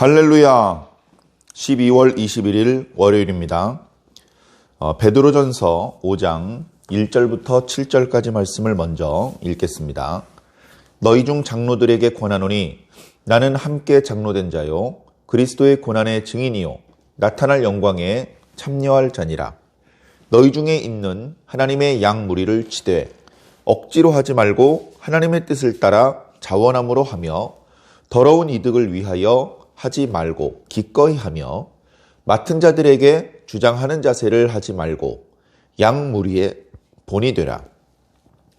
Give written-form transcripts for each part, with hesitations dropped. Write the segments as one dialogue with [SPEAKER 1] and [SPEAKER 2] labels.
[SPEAKER 1] 할렐루야. 12월 21일 월요일입니다. 베드로전서 5장 1절부터 7절까지 말씀을 먼저 읽겠습니다. 너희 중 장로들에게 권하노니 나는 함께 장로된 자요 그리스도의 고난의 증인이요 나타날 영광에 참여할 자니라. 너희 중에 있는 하나님의 양 무리를 치되 억지로 하지 말고 하나님의 뜻을 따라 자원함으로 하며 더러운 이득을 위하여 하지 말고 기꺼이 하며 맡은 자들에게 주장하는 자세를 하지 말고 양 무리의 본이 되라.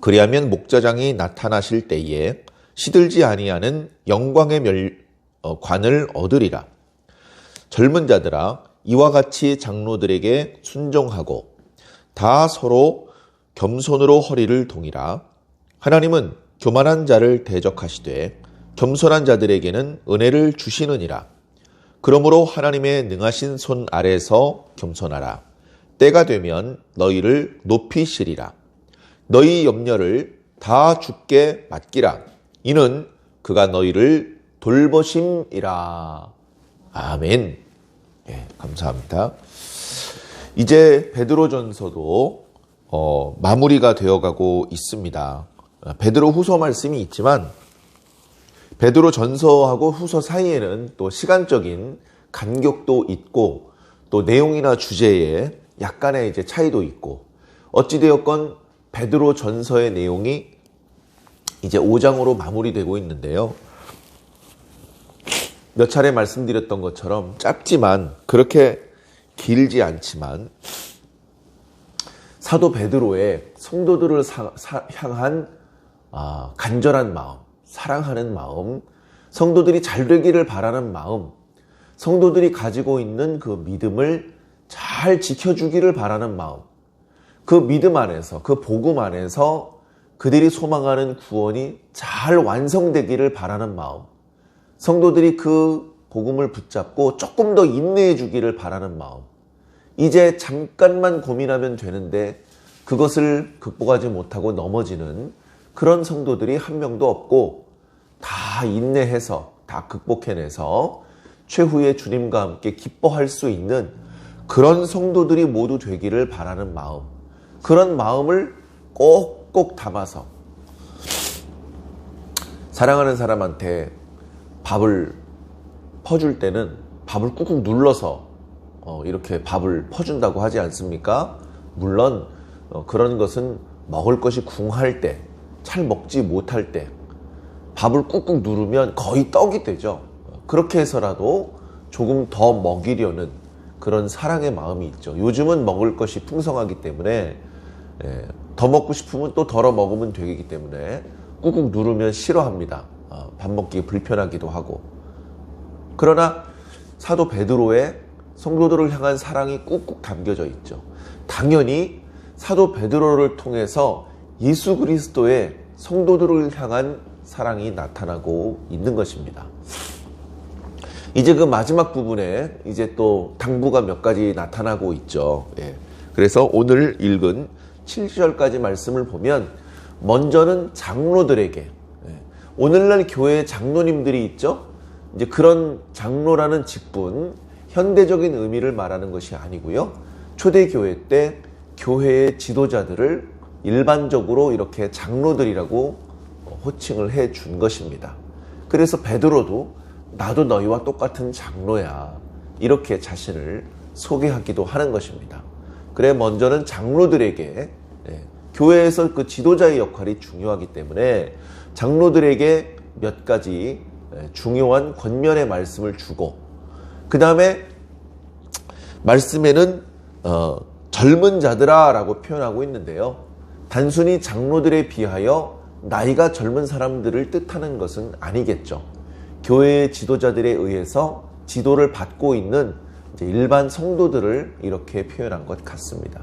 [SPEAKER 1] 그리하면 목자장이 나타나실 때에 시들지 아니하는 영광의 관을 얻으리라. 젊은 자들아 이와 같이 장로들에게 순종하고 다 서로 겸손으로 허리를 동이라. 하나님은 교만한 자를 대적하시되 겸손한 자들에게는 은혜를 주시느니라. 그러므로 하나님의 능하신 손 아래서 겸손하라. 때가 되면 너희를 높이시리라. 너희 염려를 다 주께 맡기라. 이는 그가 너희를 돌보심이라. 아멘. 네, 감사합니다. 이제 베드로전서도 마무리가 되어가고 있습니다. 베드로 후서 말씀이 있지만 베드로 전서하고 후서 사이에는 또 시간적인 간격도 있고 또 내용이나 주제에 약간의 이제 차이도 있고 어찌되었건 베드로 전서의 내용이 이제 5장으로 마무리되고 있는데요. 몇 차례 말씀드렸던 것처럼 짧지만 그렇게 길지 않지만 사도 베드로의 성도들을 향한 간절한 마음, 사랑하는 마음, 성도들이 잘 되기를 바라는 마음, 성도들이 가지고 있는 그 믿음을 잘 지켜주기를 바라는 마음, 그 믿음 안에서, 그 복음 안에서 그들이 소망하는 구원이 잘 완성되기를 바라는 마음, 성도들이 그 복음을 붙잡고 조금 더 인내해 주기를 바라는 마음, 이제 잠깐만 고민하면 되는데 그것을 극복하지 못하고 넘어지는 그런 성도들이 한 명도 없고 다 인내해서 다 극복해내서 최후의 주님과 함께 기뻐할 수 있는 그런 성도들이 모두 되기를 바라는 마음, 그런 마음을 꼭꼭 담아서 사랑하는 사람한테 밥을 퍼줄 때는 밥을 꾹꾹 눌러서 이렇게 밥을 퍼준다고 하지 않습니까? 물론 그런 것은 먹을 것이 궁할 때, 잘 먹지 못할 때 밥을 꾹꾹 누르면 거의 떡이 되죠. 그렇게 해서라도 조금 더 먹이려는 그런 사랑의 마음이 있죠. 요즘은 먹을 것이 풍성하기 때문에 더 먹고 싶으면 또 덜어 먹으면 되기 때문에 꾹꾹 누르면 싫어합니다. 밥 먹기 불편하기도 하고. 그러나 사도 베드로의 성도들을 향한 사랑이 꾹꾹 담겨져 있죠. 당연히 사도 베드로를 통해서 예수 그리스도의 성도들을 향한 사랑이 나타나고 있는 것입니다. 이제 그 마지막 부분에 이제 또 당부가 몇 가지 나타나고 있죠. 그래서 오늘 읽은 7절까지 말씀을 보면 먼저는 장로들에게, 오늘날 교회의 장로님들이 있죠. 이제 그런 장로라는 직분, 현대적인 의미를 말하는 것이 아니고요. 초대교회 때 교회의 지도자들을 일반적으로 이렇게 장로들이라고 호칭을 해 준 것입니다. 그래서 베드로도 나도 너희와 똑같은 장로야 이렇게 자신을 소개하기도 하는 것입니다. 그래 먼저는 장로들에게, 교회에서 그 지도자의 역할이 중요하기 때문에 장로들에게 몇 가지 중요한 권면의 말씀을 주고, 그 다음에 말씀에는 젊은 자들아 라고 표현하고 있는데요. 단순히 장로들에 비하여 나이가 젊은 사람들을 뜻하는 것은 아니겠죠. 교회의 지도자들에 의해서 지도를 받고 있는 일반 성도들을 이렇게 표현한 것 같습니다.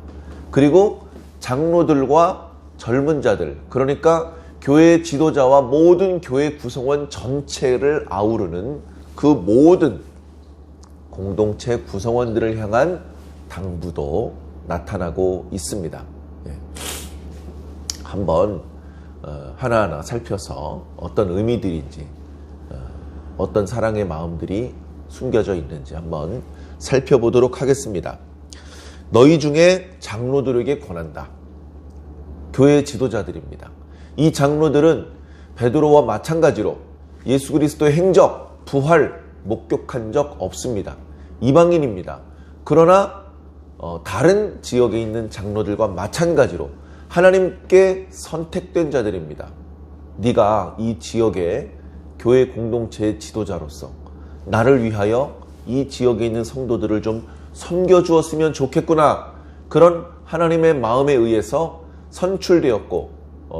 [SPEAKER 1] 그리고 장로들과 젊은 자들, 그러니까 교회의 지도자와 모든 교회 구성원 전체를 아우르는 그 모든 공동체 구성원들을 향한 당부도 나타나고 있습니다. 한번 하나하나 살펴서 어떤 의미들인지, 어떤 사랑의 마음들이 숨겨져 있는지 한번 살펴보도록 하겠습니다. 너희 중에 장로들에게 권한다. 교회 지도자들입니다. 이 장로들은 베드로와 마찬가지로 예수 그리스도의 행적, 부활 목격한 적 없습니다. 이방인입니다. 그러나 다른 지역에 있는 장로들과 마찬가지로 하나님께 선택된 자들입니다. 네가 이 지역의 교회 공동체의 지도자로서 나를 위하여 이 지역에 있는 성도들을 좀 섬겨주었으면 좋겠구나. 그런 하나님의 마음에 의해서 선출되었고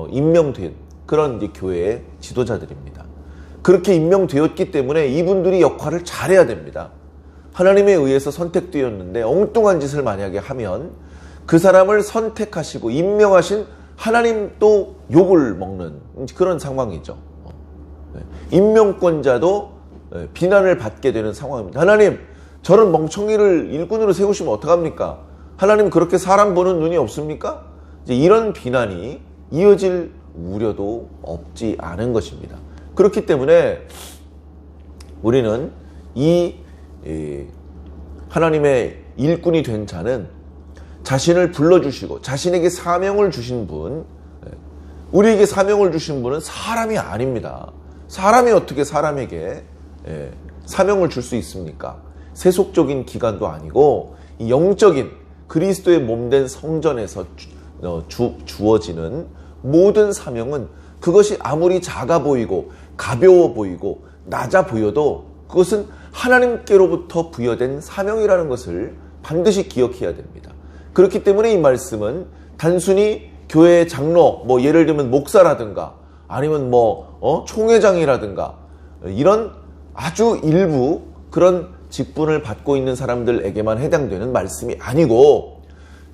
[SPEAKER 1] 임명된 그런 이제 교회의 지도자들입니다. 그렇게 임명되었기 때문에 이분들이 역할을 잘해야 됩니다. 하나님에 의해서 선택되었는데 엉뚱한 짓을 만약에 하면 그 사람을 선택하시고 임명하신 하나님도 욕을 먹는 그런 상황이죠. 임명권자도 비난을 받게 되는 상황입니다. 하나님, 저런 멍청이를 일꾼으로 세우시면 어떡합니까? 하나님 그렇게 사람 보는 눈이 없습니까? 이제 이런 비난이 이어질 우려도 없지 않은 것입니다. 그렇기 때문에 우리는 이 하나님의 일꾼이 된 자는 자신을 불러주시고 자신에게 사명을 주신 분, 우리에게 사명을 주신 분은 사람이 아닙니다. 사람이 어떻게 사람에게 사명을 줄 수 있습니까? 세속적인 기관도 아니고 영적인 그리스도의 몸된 성전에서 주어지는 모든 사명은 그것이 아무리 작아 보이고 가벼워 보이고 낮아 보여도 그것은 하나님께로부터 부여된 사명이라는 것을 반드시 기억해야 됩니다. 그렇기 때문에 이 말씀은 단순히 교회의 장로, 예를 들면 목사라든가 아니면 총회장이라든가 이런 아주 일부 그런 직분을 받고 있는 사람들에게만 해당되는 말씀이 아니고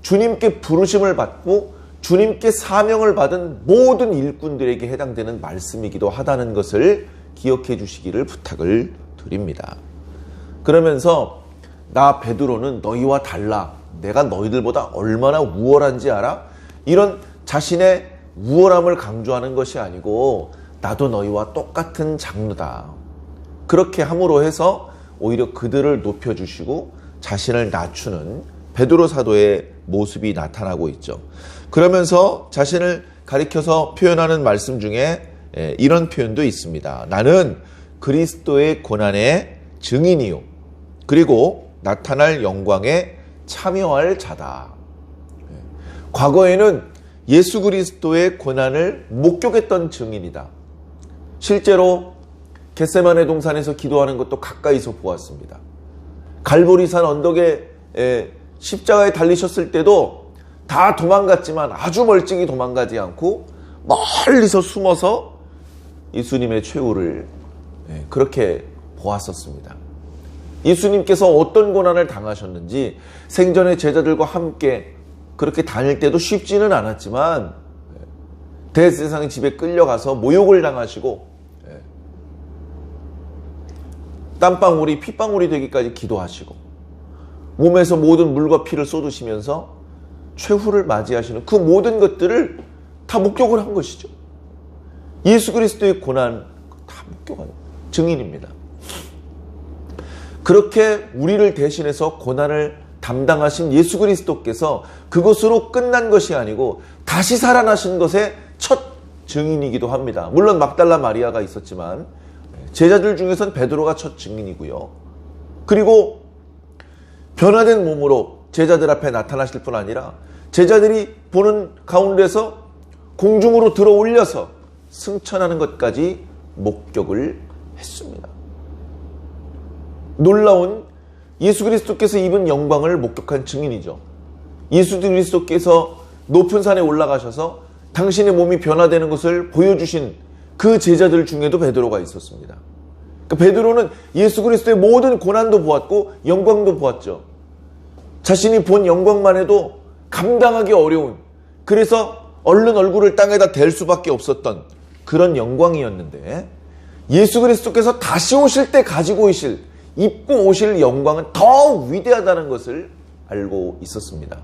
[SPEAKER 1] 주님께 부르심을 받고 주님께 사명을 받은 모든 일꾼들에게 해당되는 말씀이기도 하다는 것을 기억해 주시기를 부탁을 드립니다. 그러면서 나 베드로는 너희와 달라. 내가 너희들보다 얼마나 우월한지 알아? 이런 자신의 우월함을 강조하는 것이 아니고 나도 너희와 똑같은 장로다. 그렇게 함으로 해서 오히려 그들을 높여주시고 자신을 낮추는 베드로 사도의 모습이 나타나고 있죠. 그러면서 자신을 가리켜서 표현하는 말씀 중에 이런 표현도 있습니다. 나는 그리스도의 고난의 증인이요. 그리고 나타날 영광에 참여할 자다. 과거에는 예수 그리스도의 고난을 목격했던 증인이다. 실제로 겟세마네 동산에서 기도하는 것도 가까이서 보았습니다. 갈보리산 언덕에 십자가에 달리셨을 때도 다 도망갔지만 아주 멀찍이 도망가지 않고 멀리서 숨어서 예수님의 최후를 그렇게 보았었습니다. 예수님께서 어떤 고난을 당하셨는지 생전에 제자들과 함께 그렇게 다닐 때도 쉽지는 않았지만 대제사장의 집에 끌려가서 모욕을 당하시고 땀방울이 핏방울이 되기까지 기도하시고 몸에서 모든 물과 피를 쏟으시면서 최후를 맞이하시는 그 모든 것들을 다 목격을 한 것이죠. 예수 그리스도의 고난 다 목격한 증인입니다. 그렇게 우리를 대신해서 고난을 담당하신 예수 그리스도께서 그것으로 끝난 것이 아니고 다시 살아나신 것의 첫 증인이기도 합니다. 물론 막달라 마리아가 있었지만 제자들 중에선 베드로가 첫 증인이고요. 그리고 변화된 몸으로 제자들 앞에 나타나실 뿐 아니라 제자들이 보는 가운데서 공중으로 들어 올려서 승천하는 것까지 목격을 했습니다. 놀라운 예수 그리스도께서 입은 영광을 목격한 증인이죠. 예수 그리스도께서 높은 산에 올라가셔서 당신의 몸이 변화되는 것을 보여주신 그 제자들 중에도 베드로가 있었습니다. 그러니까 베드로는 예수 그리스도의 모든 고난도 보았고 영광도 보았죠. 자신이 본 영광만 해도 감당하기 어려운, 그래서 얼른 얼굴을 땅에다 댈 수밖에 없었던 그런 영광이었는데 예수 그리스도께서 다시 오실 때 가지고 입고 오실 영광은 더 위대하다는 것을 알고 있었습니다.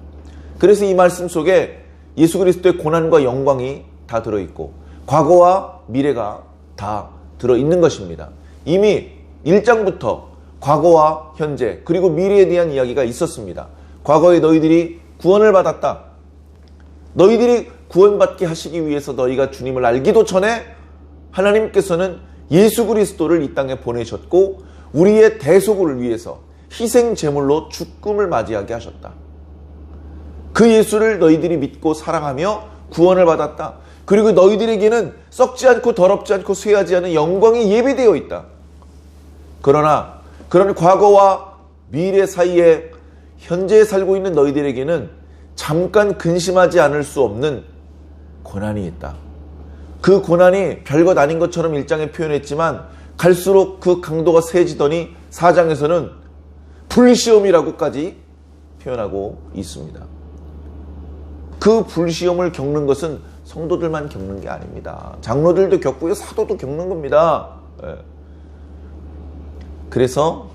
[SPEAKER 1] 그래서 이 말씀 속에 예수 그리스도의 고난과 영광이 다 들어있고 과거와 미래가 다 들어있는 것입니다. 이미 1장부터 과거와 현재 그리고 미래에 대한 이야기가 있었습니다. 과거에 너희들이 구원을 받았다. 너희들이 구원받게 하시기 위해서 너희가 주님을 알기도 전에 하나님께서는 예수 그리스도를 이 땅에 보내셨고 우리의 대속을 위해서 희생 제물로 죽음을 맞이하게 하셨다. 그 예수를 너희들이 믿고 사랑하며 구원을 받았다. 그리고 너희들에게는 썩지 않고 더럽지 않고 쇠하지 않은 영광이 예비되어 있다. 그러나 그런 과거와 미래 사이에 현재에 살고 있는 너희들에게는 잠깐 근심하지 않을 수 없는 고난이 있다. 그 고난이 별것 아닌 것처럼 1장에 표현했지만 갈수록 그 강도가 세지더니 4장에서는 불시험이라고까지 표현하고 있습니다. 그 불시험을 겪는 것은 성도들만 겪는 게 아닙니다. 장로들도 겪고요, 사도도 겪는 겁니다. 그래서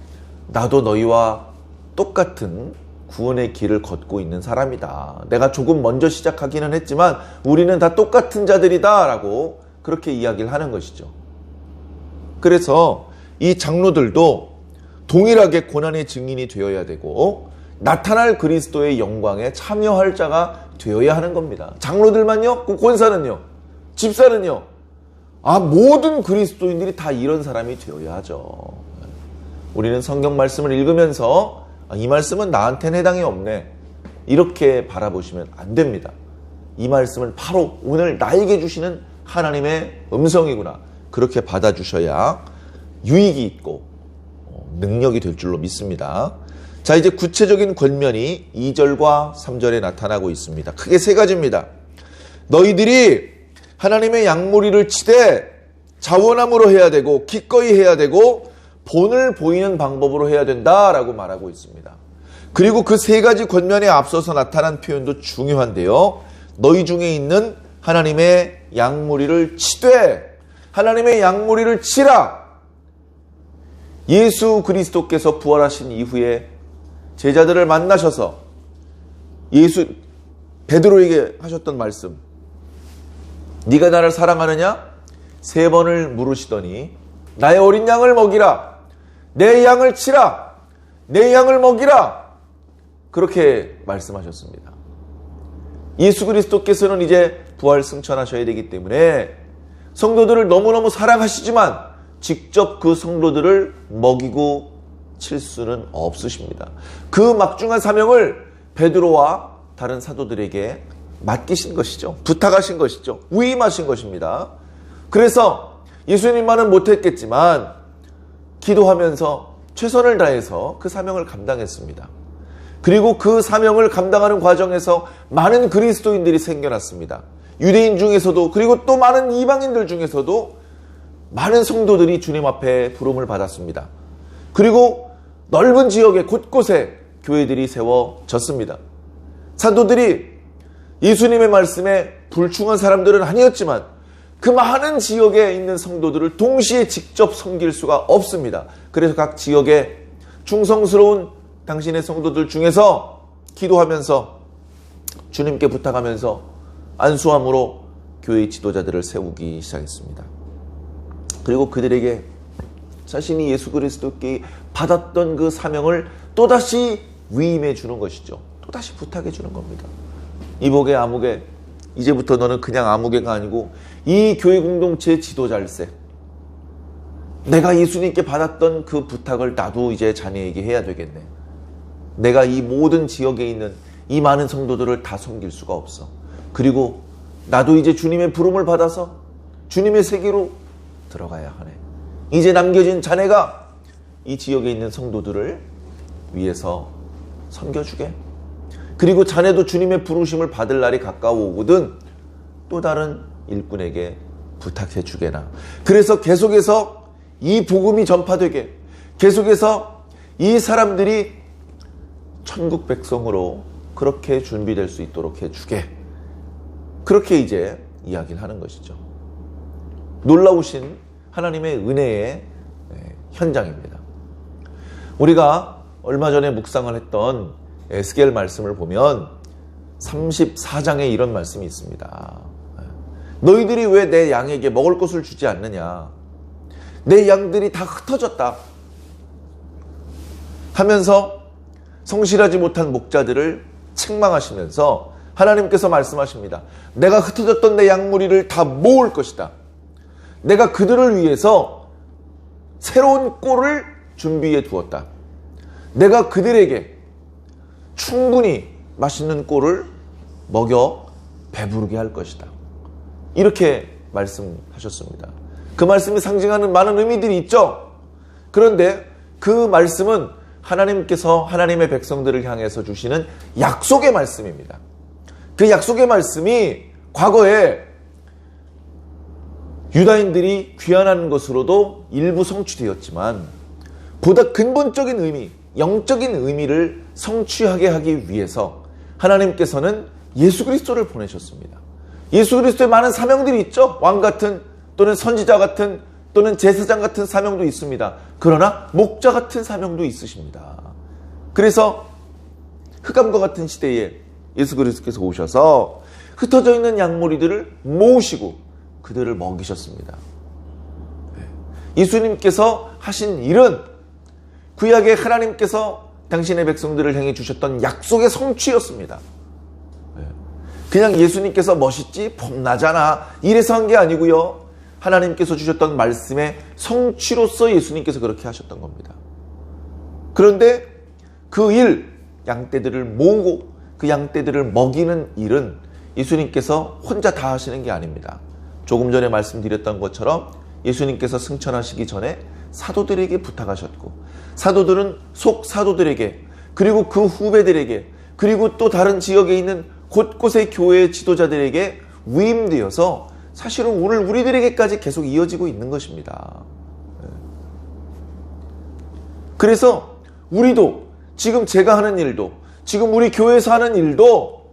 [SPEAKER 1] 나도 너희와 똑같은 구원의 길을 걷고 있는 사람이다. 내가 조금 먼저 시작하기는 했지만 우리는 다 똑같은 자들이다 라고 그렇게 이야기를 하는 것이죠. 그래서 이 장로들도 동일하게 고난의 증인이 되어야 되고 나타날 그리스도의 영광에 참여할 자가 되어야 하는 겁니다. 장로들만요? 그 권사는요? 집사는요? 모든 그리스도인들이 다 이런 사람이 되어야 하죠. 우리는 성경 말씀을 읽으면서 이 말씀은 나한테는 해당이 없네, 이렇게 바라보시면 안 됩니다. 이 말씀은 바로 오늘 나에게 주시는 하나님의 음성이구나, 그렇게 받아주셔야 유익이 있고 능력이 될 줄로 믿습니다. 자, 이제 구체적인 권면이 2절과 3절에 나타나고 있습니다. 크게 3가지입니다. 너희들이 하나님의 양무리를 치되 자원함으로 해야 되고 기꺼이 해야 되고 본을 보이는 방법으로 해야 된다라고 말하고 있습니다. 그리고 그 3가지 권면에 앞서서 나타난 표현도 중요한데요. 너희 중에 있는 하나님의 양무리를 치되, 하나님의 양무리를 치라. 예수 그리스도께서 부활하신 이후에 제자들을 만나셔서 베드로에게 하셨던 말씀, 네가 나를 사랑하느냐? 3번을 물으시더니 나의 어린 양을 먹이라, 내 양을 치라, 내 양을 먹이라, 그렇게 말씀하셨습니다. 예수 그리스도께서는 이제 부활 승천하셔야 되기 때문에 성도들을 너무너무 사랑하시지만 직접 그 성도들을 먹이고 칠 수는 없으십니다. 그 막중한 사명을 베드로와 다른 사도들에게 맡기신 것이죠. 부탁하신 것이죠. 위임하신 것입니다. 그래서 예수님만은 못했겠지만 기도하면서 최선을 다해서 그 사명을 감당했습니다. 그리고 그 사명을 감당하는 과정에서 많은 그리스도인들이 생겨났습니다. 유대인 중에서도, 그리고 또 많은 이방인들 중에서도 많은 성도들이 주님 앞에 부름을 받았습니다. 그리고 넓은 지역의 곳곳에 교회들이 세워졌습니다. 사도들이 예수님의 말씀에 불충한 사람들은 아니었지만 그 많은 지역에 있는 성도들을 동시에 직접 섬길 수가 없습니다. 그래서 각 지역에 충성스러운 당신의 성도들 중에서 기도하면서 주님께 부탁하면서 안수함으로 교회의 지도자들을 세우기 시작했습니다. 그리고 그들에게 자신이 예수 그리스도께 받았던 그 사명을 또다시 위임해 주는 것이죠. 또다시 부탁해 주는 겁니다. 이복의 아무개, 이제부터 너는 그냥 아무개가 아니고 이 교회 공동체의 지도자일세. 내가 예수님께 받았던 그 부탁을 나도 이제 자네에게 해야 되겠네. 내가 이 모든 지역에 있는 이 많은 성도들을 다 섬길 수가 없어. 그리고 나도 이제 주님의 부름을 받아서 주님의 세계로 들어가야 하네. 이제 남겨진 자네가 이 지역에 있는 성도들을 위해서 섬겨주게. 그리고 자네도 주님의 부르심을 받을 날이 가까워오거든 또 다른 일꾼에게 부탁해 주게나. 그래서 계속해서 이 복음이 전파되게, 계속해서 이 사람들이 천국 백성으로 그렇게 준비될 수 있도록 해주게. 그렇게 이제 이야기를 하는 것이죠. 놀라우신 하나님의 은혜의 현장입니다. 우리가 얼마 전에 묵상을 했던 에스겔 말씀을 보면 34장에 이런 말씀이 있습니다. 너희들이 왜 내 양에게 먹을 것을 주지 않느냐? 내 양들이 다 흩어졌다. 하면서 성실하지 못한 목자들을 책망하시면서 하나님께서 말씀하십니다. 내가 흩어졌던 내 양무리를 다 모을 것이다. 내가 그들을 위해서 새로운 꼴을 준비해 두었다. 내가 그들에게 충분히 맛있는 꼴을 먹여 배부르게 할 것이다. 이렇게 말씀하셨습니다. 그 말씀이 상징하는 많은 의미들이 있죠. 그런데 그 말씀은 하나님께서 하나님의 백성들을 향해서 주시는 약속의 말씀입니다. 그 약속의 말씀이 과거에 유다인들이 귀환하는 것으로도 일부 성취되었지만 보다 근본적인 의미, 영적인 의미를 성취하게 하기 위해서 하나님께서는 예수 그리스도를 보내셨습니다. 예수 그리스도의 많은 사명들이 있죠. 왕 같은 또는 선지자 같은 또는 제사장 같은 사명도 있습니다. 그러나 목자 같은 사명도 있으십니다. 그래서 흑암과 같은 시대에 예수 그리스도께서 오셔서 흩어져 있는 양무리들을 모으시고 그들을 먹이셨습니다. 예수님께서 하신 일은 구약의 하나님께서 당신의 백성들을 향해 주셨던 약속의 성취였습니다. 그냥 예수님께서 멋있지 폼나잖아 이래서 한 게 아니고요. 하나님께서 주셨던 말씀의 성취로서 예수님께서 그렇게 하셨던 겁니다. 그런데 그 일, 양떼들을 모으고 그 양떼들을 먹이는 일은 예수님께서 혼자 다 하시는 게 아닙니다. 조금 전에 말씀드렸던 것처럼 예수님께서 승천하시기 전에 사도들에게 부탁하셨고 사도들은 속 사도들에게 그리고 그 후배들에게 그리고 또 다른 지역에 있는 곳곳의 교회의 지도자들에게 위임되어서 사실은 오늘 우리들에게까지 계속 이어지고 있는 것입니다. 그래서 우리도 지금 제가 하는 일도 지금 우리 교회에서 하는 일도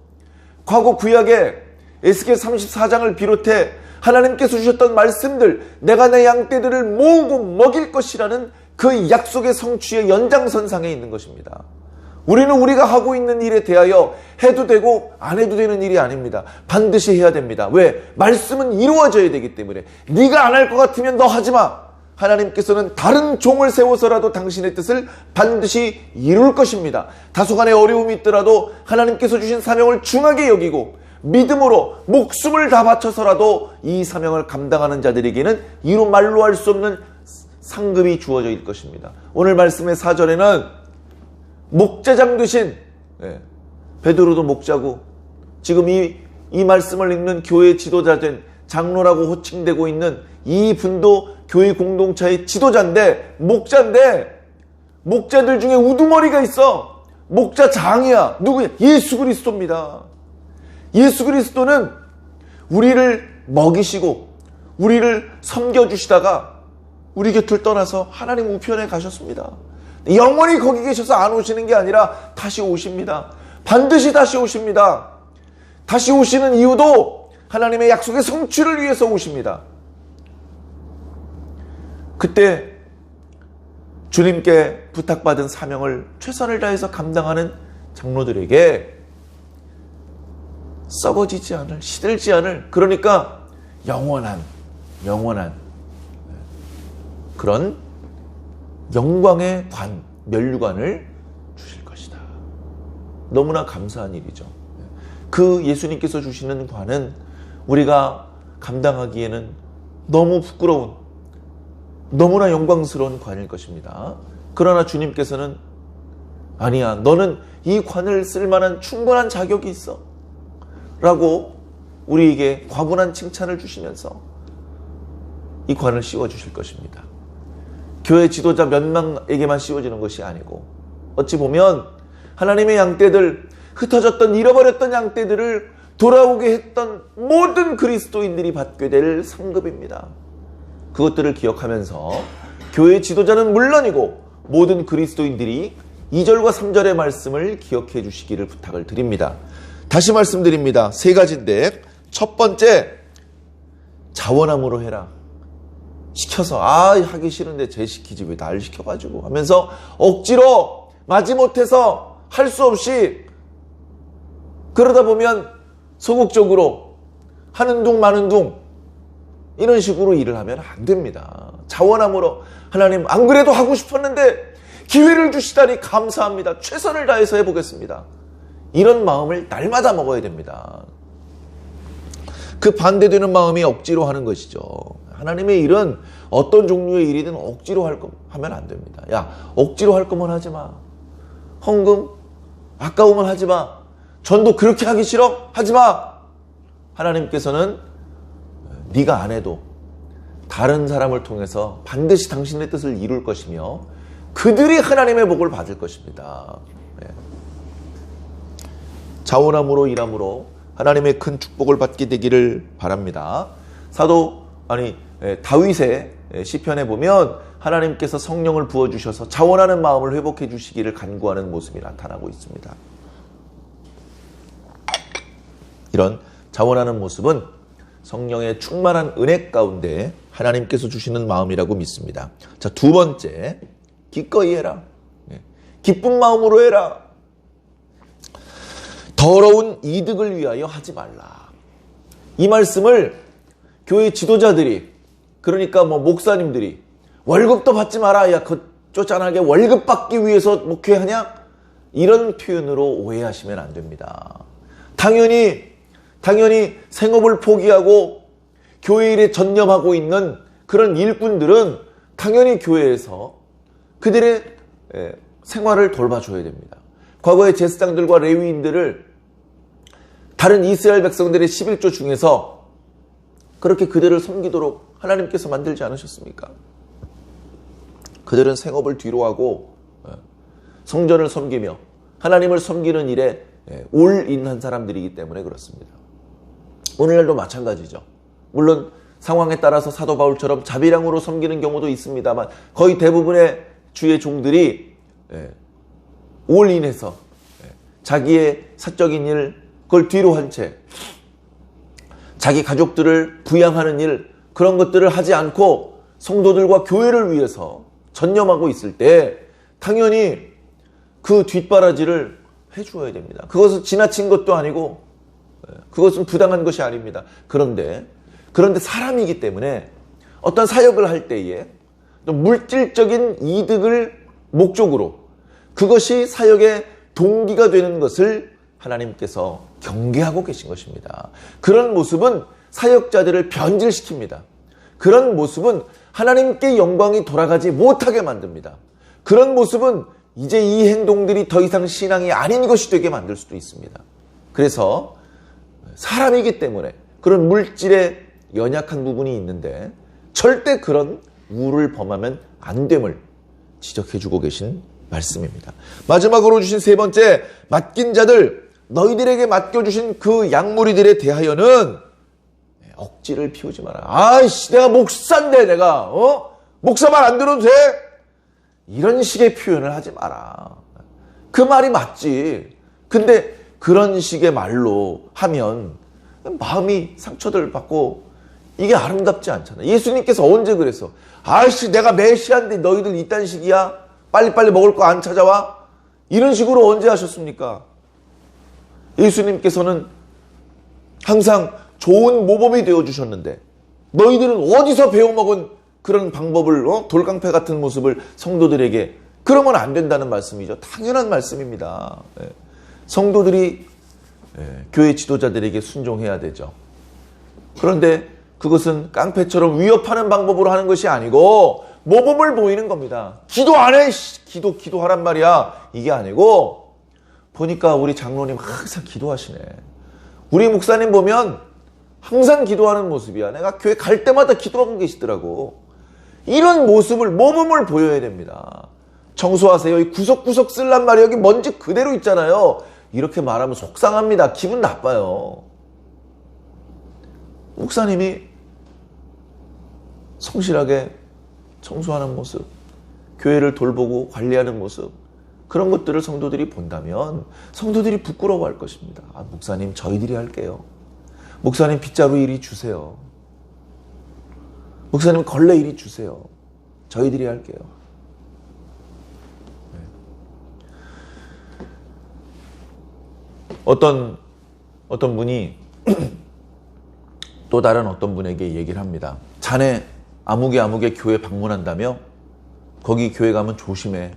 [SPEAKER 1] 과거 구약의 에스겔 34장을 비롯해 하나님께서 주셨던 말씀들 내가 내 양떼들을 모으고 먹일 것이라는 그 약속의 성취의 연장선상에 있는 것입니다. 우리는 우리가 하고 있는 일에 대하여 해도 되고 안 해도 되는 일이 아닙니다. 반드시 해야 됩니다. 왜? 말씀은 이루어져야 되기 때문에. 네가 안 할 것 같으면 너 하지 마. 하나님께서는 다른 종을 세워서라도 당신의 뜻을 반드시 이룰 것입니다. 다소간의 어려움이 있더라도 하나님께서 주신 사명을 중하게 여기고 믿음으로 목숨을 다 바쳐서라도 이 사명을 감당하는 자들에게는 이루 말로 할 수 없는 상급이 주어져 있을 것입니다. 오늘 말씀의 4절에는 목자장 되신 베드로도 목자고 지금 이 말씀을 읽는 교회 지도자된 장로라고 호칭되고 있는 이 분도 교회 공동체의 지도자인데 목자인데 목자들 중에 우두머리가 있어. 목자장이야. 누구야? 예수 그리스도입니다. 예수 그리스도는 우리를 먹이시고 우리를 섬겨주시다가 우리 곁을 떠나서 하나님 우편에 가셨습니다. 영원히 거기 계셔서 안 오시는 게 아니라 다시 오십니다. 반드시 다시 오십니다. 다시 오시는 이유도 하나님의 약속의 성취를 위해서 오십니다. 그때 주님께 부탁받은 사명을 최선을 다해서 감당하는 장로들에게 썩어지지 않을, 시들지 않을, 그러니까 영원한 그런 영광의 관, 면류관을 주실 것이다. 너무나 감사한 일이죠. 그 예수님께서 주시는 관은 우리가 감당하기에는 너무 부끄러운, 너무나 영광스러운 관일 것입니다. 그러나 주님께서는 아니야, 너는 이 관을 쓸 만한 충분한 자격이 있어 라고 우리에게 과분한 칭찬을 주시면서 이 관을 씌워주실 것입니다. 교회 지도자 몇 명에게만 씌워지는 것이 아니고 어찌 보면 하나님의 양떼들, 흩어졌던 잃어버렸던 양떼들을 돌아오게 했던 모든 그리스도인들이 받게 될 상급입니다. 그것들을 기억하면서 교회 지도자는 물론이고 모든 그리스도인들이 2절과 3절의 말씀을 기억해 주시기를 부탁을 드립니다. 다시 말씀드립니다. 세 가지인데 첫 번째, 자원함으로 해라. 시켜서 하기 싫은데 쟤 시키지 왜 날 시켜가지고 하면서 억지로 마지못해서 할 수 없이 그러다 보면 소극적으로 하는 둥 마는 둥 이런 식으로 일을 하면 안 됩니다. 자원함으로 하나님 안 그래도 하고 싶었는데 기회를 주시다니 감사합니다. 최선을 다해서 해보겠습니다. 이런 마음을 날마다 먹어야 됩니다. 그 반대되는 마음이 억지로 하는 것이죠. 하나님의 일은 어떤 종류의 일이든 억지로 하면 안 됩니다. 야, 억지로 할 거면 하지 마. 헌금 아까우면 하지 마. 전도 그렇게 하기 싫어? 하지 마. 하나님께서는 네가 안 해도 다른 사람을 통해서 반드시 당신의 뜻을 이룰 것이며 그들이 하나님의 복을 받을 것입니다. 네. 자원함으로 일함으로 하나님의 큰 축복을 받게 되기를 바랍니다. 다윗의 시편에 보면 하나님께서 성령을 부어주셔서 자원하는 마음을 회복해 주시기를 간구하는 모습이 나타나고 있습니다. 이런 자원하는 모습은 성령의 충만한 은혜 가운데 하나님께서 주시는 마음이라고 믿습니다. 자, 두 번째, 기꺼이 해라. 기쁜 마음으로 해라. 더러운 이득을 위하여 하지 말라. 이 말씀을 교회 지도자들이, 그러니까 목사님들이 월급도 받지 마라. 야, 그 쪼잔하게 월급 받기 위해서 목회하냐? 이런 표현으로 오해하시면 안 됩니다. 당연히 생업을 포기하고 교회 일에 전념하고 있는 그런 일꾼들은 당연히 교회에서 그들의 생활을 돌봐줘야 됩니다. 과거의 제사장들과 레위인들을 다른 이스라엘 백성들의 11조 중에서 그렇게 그들을 섬기도록 하나님께서 만들지 않으셨습니까? 그들은 생업을 뒤로하고 성전을 섬기며 하나님을 섬기는 일에 올인한 사람들이기 때문에 그렇습니다. 오늘날도 마찬가지죠. 물론 상황에 따라서 사도 바울처럼 자비량으로 섬기는 경우도 있습니다만 거의 대부분의 주의 종들이 올인해서 자기의 사적인 일 그걸 뒤로 한 채 자기 가족들을 부양하는 일 그런 것들을 하지 않고 성도들과 교회를 위해서 전념하고 있을 때 당연히 그 뒷바라지를 해주어야 됩니다. 그것은 지나친 것도 아니고 그것은 부당한 것이 아닙니다. 그런데 사람이기 때문에 어떤 사역을 할 때에 물질적인 이득을 목적으로 그것이 사역의 동기가 되는 것을 하나님께서 경계하고 계신 것입니다. 그런 모습은 사역자들을 변질시킵니다. 그런 모습은 하나님께 영광이 돌아가지 못하게 만듭니다. 그런 모습은 이제 이 행동들이 더 이상 신앙이 아닌 것이 되게 만들 수도 있습니다. 그래서 사람이기 때문에 그런 물질에 연약한 부분이 있는데 절대 그런 우를 범하면 안 됨을 지적해주고 계신 말씀입니다. 마지막으로 주신 세 번째, 맡긴 자들, 너희들에게 맡겨주신 그 양무리들에 대하여는 억지를 피우지 마라. 아이씨, 내가 목사인데 내가 목사 말 안 들어도 돼? 이런 식의 표현을 하지 마라. 그 말이 맞지. 근데 그런 식의 말로 하면 마음이 상처를 받고 이게 아름답지 않잖아. 예수님께서 언제 그랬어? 아이씨, 내가 메시아인데 너희들 이딴 식이야? 빨리빨리 먹을 거 안 찾아와? 이런 식으로 언제 하셨습니까? 예수님께서는 항상 좋은 모범이 되어주셨는데 너희들은 어디서 배워먹은 그런 방법을 돌깡패 같은 모습을 성도들에게 그러면 안 된다는 말씀이죠. 당연한 말씀입니다. 성도들이 교회 지도자들에게 순종해야 되죠. 그런데 그것은 깡패처럼 위협하는 방법으로 하는 것이 아니고 모범을 보이는 겁니다. 기도 안 해! 기도하란 말이야. 이게 아니고 보니까 우리 장로님 항상 기도하시네. 우리 목사님 보면 항상 기도하는 모습이야. 내가 교회 갈 때마다 기도하고 계시더라고. 이런 모습을 모범을 보여야 됩니다. 청소하세요. 이 구석구석 쓸란 말이 여기 먼지 그대로 있잖아요. 이렇게 말하면 속상합니다. 기분 나빠요. 목사님이 성실하게 청소하는 모습, 교회를 돌보고 관리하는 모습, 그런 것들을 성도들이 본다면 성도들이 부끄러워할 것입니다. 목사님 저희들이 할게요. 목사님 빗자루 이리 주세요. 목사님 걸레 이리 주세요. 저희들이 할게요. 어떤 분이 또 다른 어떤 분에게 얘기를 합니다. 자네 아무개 교회 방문한다며? 거기 교회 가면 조심해.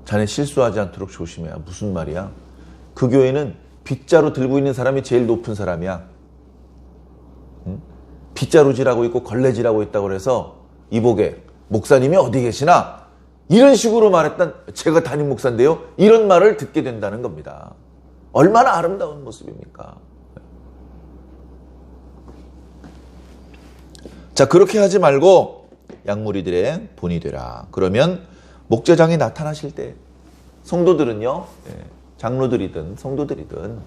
[SPEAKER 1] 자네 실수하지 않도록 조심해야. 무슨 말이야? 그 교회는 빗자루 들고 있는 사람이 제일 높은 사람이야. 응? 빗자루질하고 있고 걸레질하고 있다고 그래서 이보게 목사님이 어디 계시나? 이런 식으로 말했던 제가 담임 목사인데요. 이런 말을 듣게 된다는 겁니다. 얼마나 아름다운 모습입니까? 자, 그렇게 하지 말고 양무리들의 본이 되라. 그러면 목재장이 나타나실 때 성도들은요, 장로들이든 성도들이든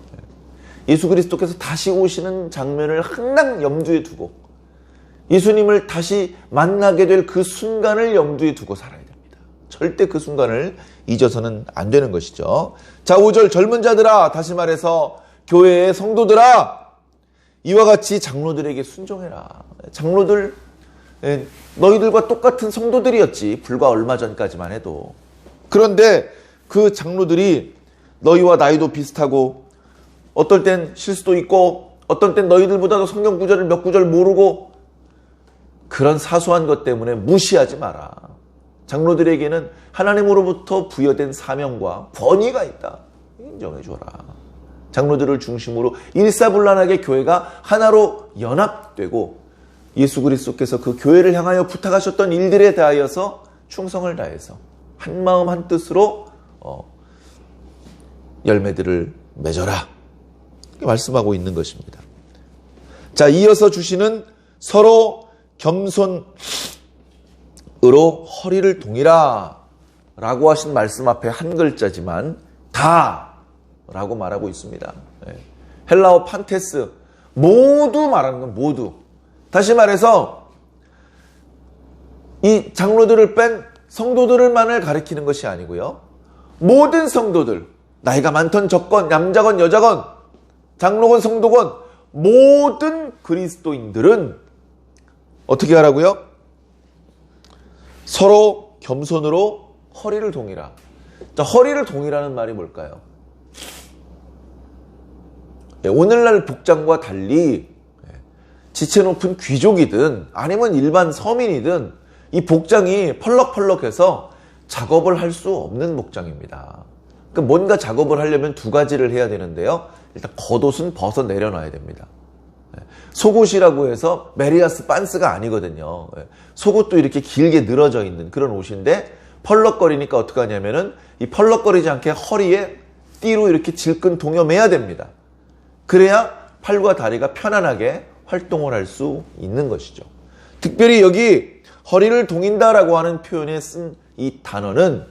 [SPEAKER 1] 예수 그리스도께서 다시 오시는 장면을 항상 염두에 두고 예수님을 다시 만나게 될 그 순간을 염두에 두고 살아야 됩니다. 절대 그 순간을 잊어서는 안 되는 것이죠. 자, 5절 젊은 자들아, 다시 말해서 교회의 성도들아, 이와 같이 장로들에게 순종해라. 장로들, 너희들과 똑같은 성도들이었지. 불과 얼마 전까지만 해도. 그런데 그 장로들이 너희와 나이도 비슷하고 어떨 땐 실수도 있고 어떤 땐 너희들보다도 성경 구절을 몇 구절 모르고 그런 사소한 것 때문에 무시하지 마라. 장로들에게는 하나님으로부터 부여된 사명과 권위가 있다. 인정해 줘라. 장로들을 중심으로 일사불란하게 교회가 하나로 연합되고 예수 그리스도께서 그 교회를 향하여 부탁하셨던 일들에 대하여서 충성을 다해서 한 마음 한 뜻으로 열매들을 맺어라. 이렇게 말씀하고 있는 것입니다. 자, 이어서 주시는 서로 겸손으로 허리를 동이라 라고 하신 말씀 앞에 한 글자지만 다 라고 말하고 있습니다. 헬라어 판테스, 모두 말하는 건 모두. 다시 말해서 이 장로들을 뺀 성도들만을 가리키는 것이 아니고요. 모든 성도들, 나이가 많던 적건, 남자건 여자건, 장로건 성도건, 모든 그리스도인들은 어떻게 하라고요? 서로 겸손으로 허리를 동이라. 자, 허리를 동이라는 말이 뭘까요? 오늘날 복장과 달리 지체 높은 귀족이든 아니면 일반 서민이든 이 복장이 펄럭펄럭해서 작업을 할 수 없는 복장입니다. 그러니까 뭔가 작업을 하려면 두 가지를 해야 되는데요. 일단 겉옷은 벗어 내려놔야 됩니다. 속옷이라고 해서 메리아스 반스가 아니거든요. 속옷도 이렇게 길게 늘어져 있는 그런 옷인데 펄럭거리니까 어떻게 하냐면은 이 펄럭거리지 않게 허리에 띠로 이렇게 질끈 동여매야 됩니다. 그래야 팔과 다리가 편안하게 활동을 할 수 있는 것이죠. 특별히 여기 허리를 동인다라고 하는 표현에 쓴 이 단어는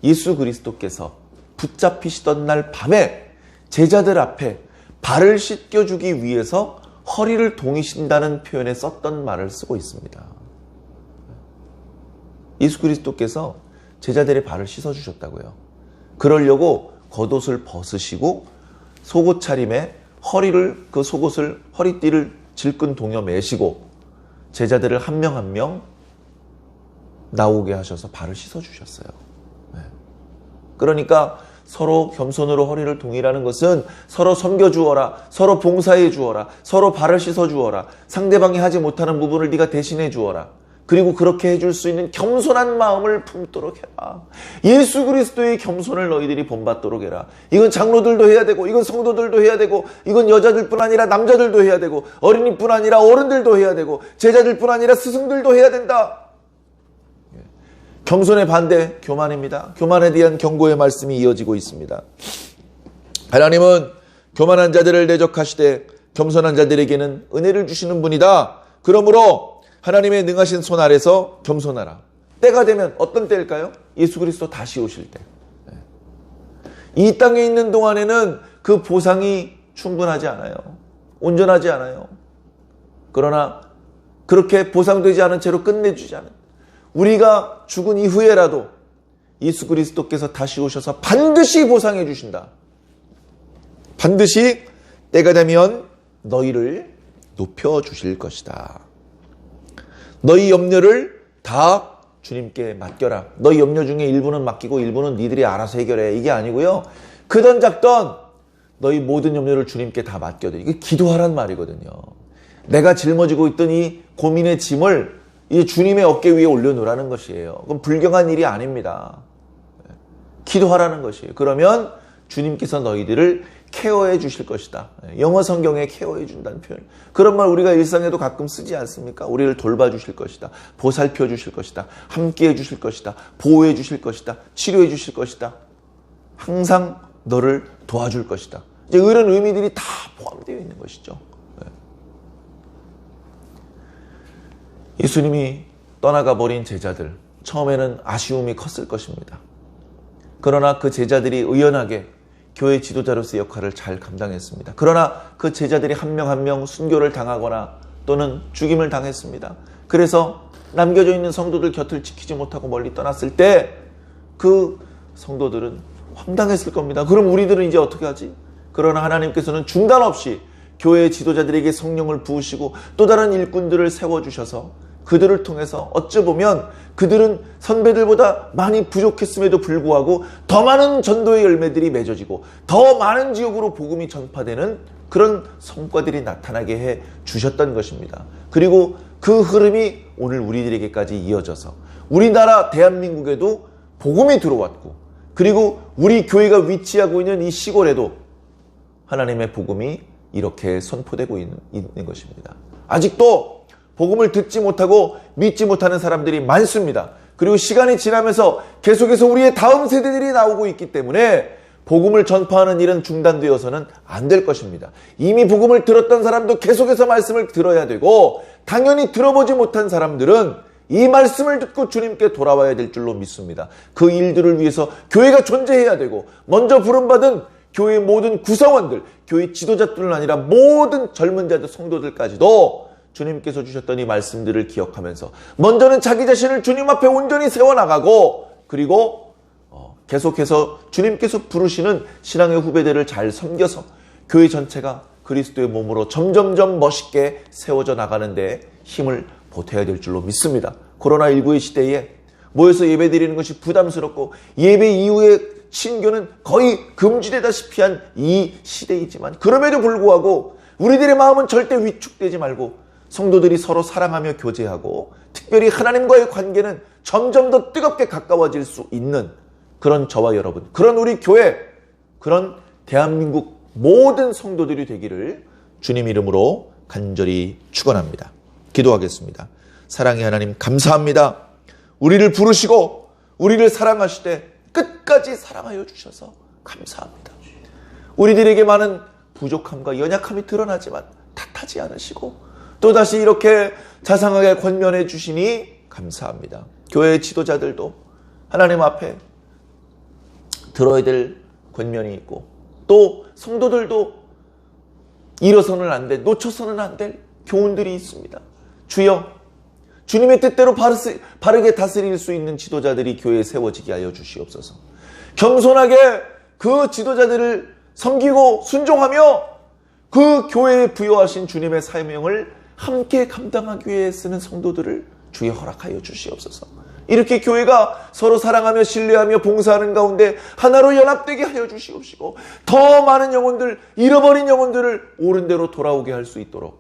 [SPEAKER 1] 예수 그리스도께서 붙잡히시던 날 밤에 제자들 앞에 발을 씻겨주기 위해서 허리를 동이신다는 표현에 썼던 말을 쓰고 있습니다. 예수 그리스도께서 제자들의 발을 씻어주셨다고요. 그러려고 겉옷을 벗으시고 속옷 차림에 그 속옷을, 허리띠를 질끈 동여 매시고 제자들을 한 명 한 명 나오게 하셔서 발을 씻어주셨어요. 그러니까 서로 겸손으로 허리를 동이라는 것은 서로 섬겨주어라, 서로 봉사해 주어라, 서로 발을 씻어주어라, 상대방이 하지 못하는 부분을 네가 대신해 주어라. 그리고 그렇게 해줄 수 있는 겸손한 마음을 품도록 해라. 예수 그리스도의 겸손을 너희들이 본받도록 해라. 이건 장로들도 해야 되고, 이건 성도들도 해야 되고, 이건 여자들뿐 아니라 남자들도 해야 되고, 어린이뿐 아니라 어른들도 해야 되고, 제자들뿐 아니라 스승들도 해야 된다. 겸손의 반대, 교만입니다. 교만에 대한 경고의 말씀이 이어지고 있습니다. 하나님은 교만한 자들을 대적하시되 겸손한 자들에게는 은혜를 주시는 분이다. 그러므로 하나님의 능하신 손 아래서 겸손하라. 때가 되면 어떤 때일까요? 예수 그리스도 다시 오실 때. 이 땅에 있는 동안에는 그 보상이 충분하지 않아요. 온전하지 않아요. 그러나 그렇게 보상되지 않은 채로 끝내주지 않은, 우리가 죽은 이후에라도 예수 그리스도께서 다시 오셔서 반드시 보상해 주신다. 반드시 때가 되면 너희를 높여주실 것이다. 너희 염려를 다 주님께 맡겨라. 너희 염려 중에 일부는 맡기고 일부는 니들이 알아서 해결해. 이게 아니고요. 크던 작던 너희 모든 염려를 주님께 다 맡겨드려. 이게 기도하란 말이거든요. 내가 짊어지고 있던 이 고민의 짐을 이 주님의 어깨 위에 올려놓으라는 것이에요. 그건 불경한 일이 아닙니다. 기도하라는 것이에요. 그러면 주님께서 너희들을 케어해 주실 것이다. 영어 성경에 케어해 준다는 표현. 그런 말 우리가 일상에도 가끔 쓰지 않습니까? 우리를 돌봐주실 것이다. 보살펴 주실 것이다. 함께해 주실 것이다. 보호해 주실 것이다. 치료해 주실 것이다. 항상 너를 도와줄 것이다. 이제 이런 의미들이 다 포함되어 있는 것이죠. 예수님이 떠나가 버린 제자들, 처음에는 아쉬움이 컸을 것입니다. 그러나 그 제자들이 의연하게 교회 지도자로서의 역할을 잘 감당했습니다. 그러나 그 제자들이 한 명 한 명 순교를 당하거나 또는 죽임을 당했습니다. 그래서 남겨져 있는 성도들 곁을 지키지 못하고 멀리 떠났을 때 그 성도들은 황당했을 겁니다. 그럼 우리들은 이제 어떻게 하지? 그러나 하나님께서는 중단 없이 교회 지도자들에게 성령을 부으시고 또 다른 일꾼들을 세워주셔서 그들을 통해서 어쩌보면 그들은 선배들보다 많이 부족했음에도 불구하고 더 많은 전도의 열매들이 맺어지고 더 많은 지역으로 복음이 전파되는 그런 성과들이 나타나게 해 주셨던 것입니다. 그리고 그 흐름이 오늘 우리들에게까지 이어져서 우리나라 대한민국에도 복음이 들어왔고 그리고 우리 교회가 위치하고 있는 이 시골에도 하나님의 복음이 이렇게 선포되고 있는 것입니다. 아직도 복음을 듣지 못하고 믿지 못하는 사람들이 많습니다. 그리고 시간이 지나면서 계속해서 우리의 다음 세대들이 나오고 있기 때문에 복음을 전파하는 일은 중단되어서는 안 될 것입니다. 이미 복음을 들었던 사람도 계속해서 말씀을 들어야 되고 당연히 들어보지 못한 사람들은 이 말씀을 듣고 주님께 돌아와야 될 줄로 믿습니다. 그 일들을 위해서 교회가 존재해야 되고 먼저 부름받은 교회의 모든 구성원들, 교회 지도자뿐만 아니라 모든 젊은 자들, 성도들까지도 주님께서 주셨던 이 말씀들을 기억하면서 먼저는 자기 자신을 주님 앞에 온전히 세워나가고 그리고 계속해서 주님께서 부르시는 신앙의 후배들을 잘 섬겨서 교회 전체가 그리스도의 몸으로 점점점 멋있게 세워져 나가는데 힘을 보태야 될 줄로 믿습니다. 코로나19의 시대에 모여서 예배드리는 것이 부담스럽고 예배 이후에 신교는 거의 금지되다시피 한 이 시대이지만 그럼에도 불구하고 우리들의 마음은 절대 위축되지 말고 성도들이 서로 사랑하며 교제하고 특별히 하나님과의 관계는 점점 더 뜨겁게 가까워질 수 있는 그런 저와 여러분, 그런 우리 교회, 그런 대한민국 모든 성도들이 되기를 주님 이름으로 간절히 축원합니다. 기도하겠습니다. 사랑의 하나님 감사합니다. 우리를 부르시고 우리를 사랑하시되 끝까지 사랑하여 주셔서 감사합니다. 우리들에게 많은 부족함과 연약함이 드러나지만 탓하지 않으시고 또다시 이렇게 자상하게 권면해 주시니 감사합니다. 교회 지도자들도 하나님 앞에 들어야 될 권면이 있고 또 성도들도 잃어서는 안 될, 놓쳐서는 안 될 교훈들이 있습니다. 주여, 주님의 뜻대로 바르게 다스릴 수 있는 지도자들이 교회에 세워지게 하여 주시옵소서. 겸손하게 그 지도자들을 섬기고 순종하며 그 교회에 부여하신 주님의 사명을 함께 감당하기 위해 쓰는 성도들을 주여 허락하여 주시옵소서. 이렇게 교회가 서로 사랑하며 신뢰하며 봉사하는 가운데 하나로 연합되게 하여 주시옵시고 더 많은 영혼들, 잃어버린 영혼들을 옳은 대로 돌아오게 할 수 있도록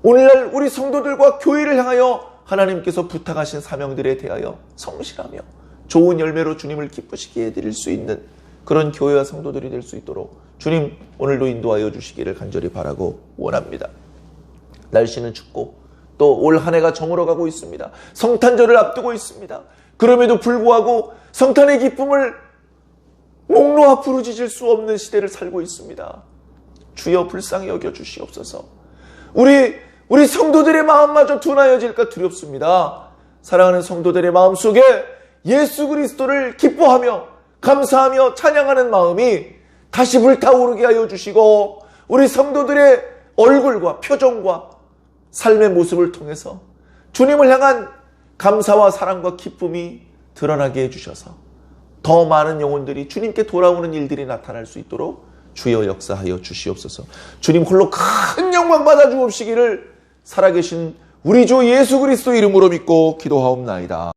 [SPEAKER 1] 오늘날 우리 성도들과 교회를 향하여 하나님께서 부탁하신 사명들에 대하여 성실하며 좋은 열매로 주님을 기쁘시게 해드릴 수 있는 그런 교회와 성도들이 될 수 있도록 주님 오늘도 인도하여 주시기를 간절히 바라고 원합니다. 날씨는 춥고 또 올 한 해가 저물어가고 있습니다. 성탄절을 앞두고 있습니다. 그럼에도 불구하고 성탄의 기쁨을 목 놓아 부르짖을 수 없는 시대를 살고 있습니다. 주여 불쌍히 여겨 주시옵소서. 우리 성도들의 마음마저 둔하여질까 두렵습니다. 사랑하는 성도들의 마음속에 예수 그리스도를 기뻐하며 감사하며 찬양하는 마음이 다시 불타오르게 하여 주시고 우리 성도들의 얼굴과 표정과 삶의 모습을 통해서 주님을 향한 감사와 사랑과 기쁨이 드러나게 해주셔서 더 많은 영혼들이 주님께 돌아오는 일들이 나타날 수 있도록 주여 역사하여 주시옵소서. 주님 홀로 큰 영광 받아 주옵시기를 살아계신 우리 주 예수 그리스도 이름으로 믿고 기도하옵나이다.